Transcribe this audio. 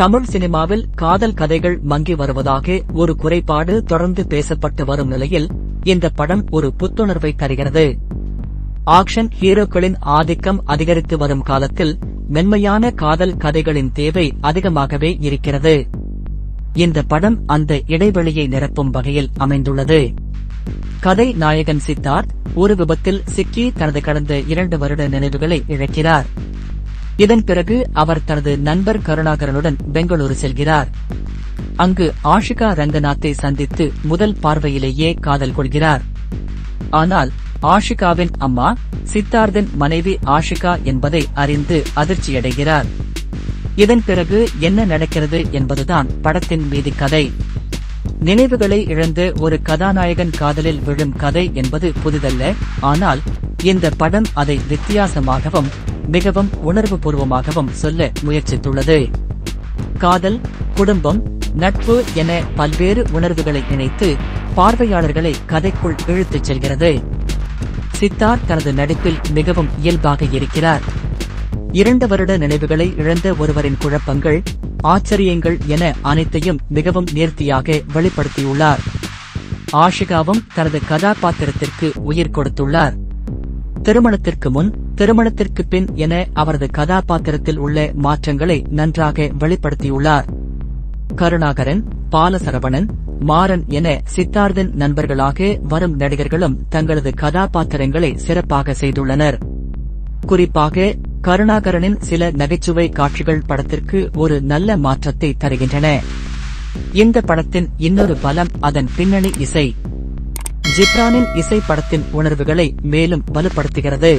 தமிழ் சினிமாவில் காதல் கதைகள் மங்கி வருவதாக ஒரு குறைபாடு தொடர்ந்து பேசப்பட்டு வரும் நிலையில் இந்த படம் ஒரு புத்துணர்வை தருகிறது. ஆக்ஷன் ஹீரோக்களின் ஆதிக்கம் அதிகரித்து வரும் காலத்தில் மென்மையான காதல் கதைகளின் தேவை அதிகமாகவே இருக்கிறது. இந்த படம் அந்த இடைவெளியை நிரப்பும் வகையில் அமைந்துள்ளது. கதை நாயகன் சித்தார்த் ஒரு விபத்தில் சிக்கி தனது கடந்த 2 வருட நினைவுகளை இழக்கிறார். இதன் பிறகு அவர் தனது நண்பர் கருணாகரனுடன் பெங்களூரு செல்கிறார். அங்கு ஆஷிகா ரங்கநாத்தை சந்தித்து முதல் பார்வையிலேயே காதல் கொள்கிறார். ஆனால் ஆஷிகாவின் அம்மா சித்தார்த்தின் மனைவி ஆஷிகா என்பதை அறிந்து அதிர்ச்சியடைகிறார். இதன் பிறகு என்ன நடக்கிறது என்பதுதான் படத்தின் மீதி கதை. நினைவுகளை இழந்த ஒரு கதாநாயகன் காதலில் விழும் கதை என்பது புதிதல்ல. ஆனால் இந்த படம் அதை வித்தியாசமாகவும் மிகவும் உணர்வுபூர்வமாகவும் சொல்ல முயற்சித்துள்ளது. காதல், குடும்பம், நட்பு என பல்வேறு உணர்வுகளை இணைத்து பார்வையாளர்களை கதைக்குள் இழுத்துச் செல்கிறது. சித்தார்த் தனது நடிப்பில் மிகவும் இயல்பாக இருக்கிறார். 2 வருட நினைவுகளை இழந்த ஒருவரின் குழப்பங்கள், ஆச்சரியங்கள் என அனைத்தையும் மிகவும் நேர்த்தியாக வெளிப்படுத்தியுள்ளார். ஆஷிகாவும் தனது கதாபாத்திரத்திற்கு உயிர் கொடுத்துள்ளார். திருமணத்திற்கு முன், திருமணத்திற்கு பின் என அவரது கதாபாத்திரத்தில் உள்ள மாற்றங்களை நன்றாக வெளிப்படுத்தியுள்ளார். கருணாகரன், பாலசரவணன், மாறன் என சித்தார்த்தின் நண்பர்களாக வரும் நடிகர்களும் தங்களது கதாபாத்திரங்களை சிறப்பாக செய்துள்ளனர். குறிப்பாக கருணாகரனின் சில நகைச்சுவை காட்சிகள் படத்திற்கு ஒரு நல்ல மாற்றத்தை தருகின்றன. இந்த படத்தின் இன்னொரு பலம் அதன் பின்னணி இசை. ஜிப்ரானின் இசை படத்தின் உணர்வுகளை மேலும் வலுப்படுத்துகிறது.